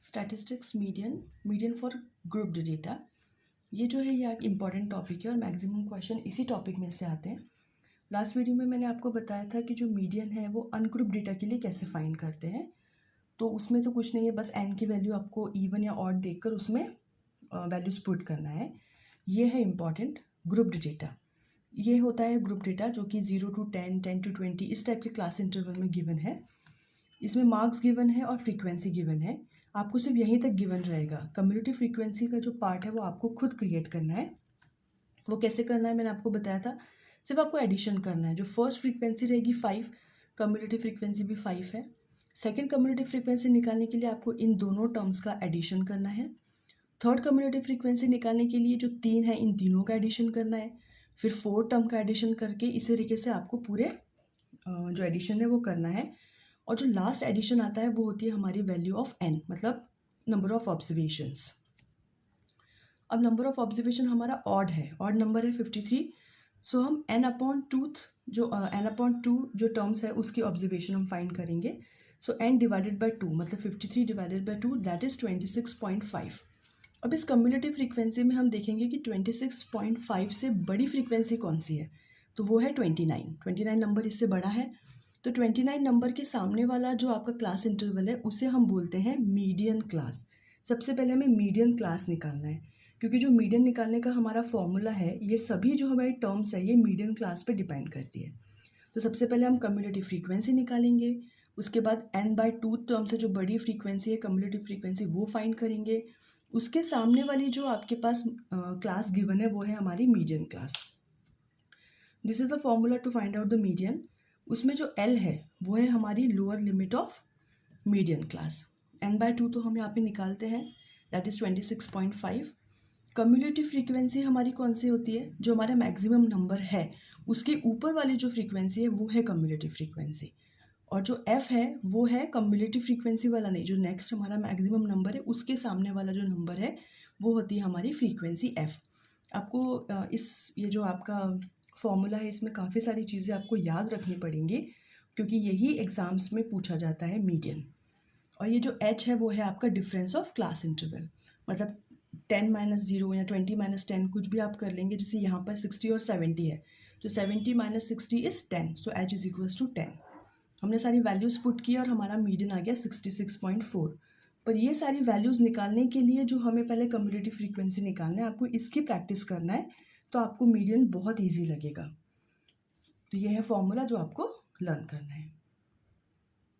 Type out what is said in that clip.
Statistics median for grouped data. ये जो है ये एक इम्पॉर्टेंट टॉपिक है और मैक्सिमम क्वेश्चन इसी टॉपिक में से आते हैं। लास्ट वीडियो में मैंने आपको बताया था कि जो मीडियन है वो अनग्रुप डेटा के लिए कैसे फाइंड करते हैं। तो उसमें से कुछ नहीं है, बस एन की वैल्यू आपको इवन या ऑड देखकर उसमें वैल्यूज पुट करना है। ये है इम्पॉर्टेंट ग्रुप्ड डेटा। ये होता है ग्रुप डेटा जो कि 0 to 10, 10 to 20 इस टाइप के क्लास इंटरवल में गिवन है। इसमें मार्क्स गिवन है और फ्रीक्वेंसी गिवन है। आपको सिर्फ यहीं तक गिवन रहेगा। कम्युनिटी फ्रीक्वेंसी का जो पार्ट है वो आपको खुद क्रिएट करना है। वो कैसे करना है मैंने आपको बताया था। सिर्फ आपको एडिशन करना है। जो फर्स्ट फ्रीक्वेंसी रहेगी 5, कम्युनिटी फ्रीक्वेंसी भी 5 है। सेकेंड कम्युनिटी फ्रीक्वेंसी निकालने के लिए आपको इन दोनों टर्म्स का एडिशन करना है। थर्ड कम्युनिटी फ्रीक्वेंसी निकालने के लिए जो 3 है इन तीनों का एडिशन करना है। फिर 4 टर्म का एडिशन करके इसी तरीके से आपको पूरे जो एडिशन है वो करना है। और जो लास्ट एडिशन आता है वो होती है हमारी वैल्यू ऑफ एन, मतलब नंबर ऑफ ऑब्जर्वेशंस। अब नंबर ऑफ ऑब्जर्वेशन हमारा ऑड है, ऑड नंबर है 53। सो हम n अपॉन टू जो टर्म्स है उसकी ऑब्जर्वेशन हम फाइंड करेंगे। सो n डिवाइडेड बाई 2 मतलब 53 डिवाइडेड बाई 2 दैट इज़ 26.5। अब इस कम्युलेटिव फ्रीक्वेंसी में हम देखेंगे कि 26.5 से बड़ी फ्रीक्वेंसी कौन सी है, तो वो है 29 नंबर इससे बड़ा है। तो 29 नंबर के सामने वाला जो आपका क्लास इंटरवल है उसे हम बोलते हैं मीडियन क्लास। सबसे पहले हमें मीडियन क्लास निकालना है, क्योंकि जो मीडियन निकालने का हमारा फॉर्मूला है ये सभी जो हमारी टर्म्स है ये मीडियन क्लास पे डिपेंड करती है। तो सबसे पहले हम कम्युलेटिव फ्रीक्वेंसी निकालेंगे, उसके बाद n/2 टर्म से जो बड़ी फ्रीक्वेंसी है कम्युलेटिव फ्रीक्वेंसी वो फाइंड करेंगे। उसके सामने वाली जो आपके पास क्लास गिवन है वो है हमारी median class. This is the formula to find out the median. उसमें जो L है वो है हमारी lower limit of median class. n/2 तो हम यहाँ पे निकालते हैं, दैट इज़ 26.5। कम्युलेटिव फ्रीक्वेंसी हमारी कौन सी होती है, जो हमारा मैक्सिमम नंबर है उसके ऊपर वाली जो फ्रीक्वेंसी है वो है कम्युलेटिव फ्रीक्वेंसी। और जो f है वो है कम्युलेटिव फ्रीक्वेंसी वाला नहीं, जो नेक्स्ट हमारा मैक्सिमम नंबर है उसके सामने वाला जो नंबर है वो होती है हमारी फ्रीक्वेंसी f। आपको ये जो आपका फॉर्मूला है इसमें काफ़ी सारी चीज़ें आपको याद रखनी पड़ेंगी, क्योंकि यही एग्ज़ाम्स में पूछा जाता है मीडियन। और ये जो h है वो है आपका डिफरेंस ऑफ क्लास इंटरवल, मतलब 10-0 या 20-10 कुछ भी आप कर लेंगे। जैसे यहाँ पर 60 और 70 है, तो 70 - 60 is 10, so h is equals to 10। हमने सारी वैल्यूज़ पुट की और हमारा मीडियन आ गया 66.4। पर ये सारी वैल्यूज़ निकालने के लिए जो हमें पहले कम्युलेटिव फ्रीक्वेंसी निकालना है, आपको इसकी प्रैक्टिस करना है, तो आपको मीडियन बहुत ईजी लगेगा। तो ये है फॉर्मूला जो आपको लर्न करना है।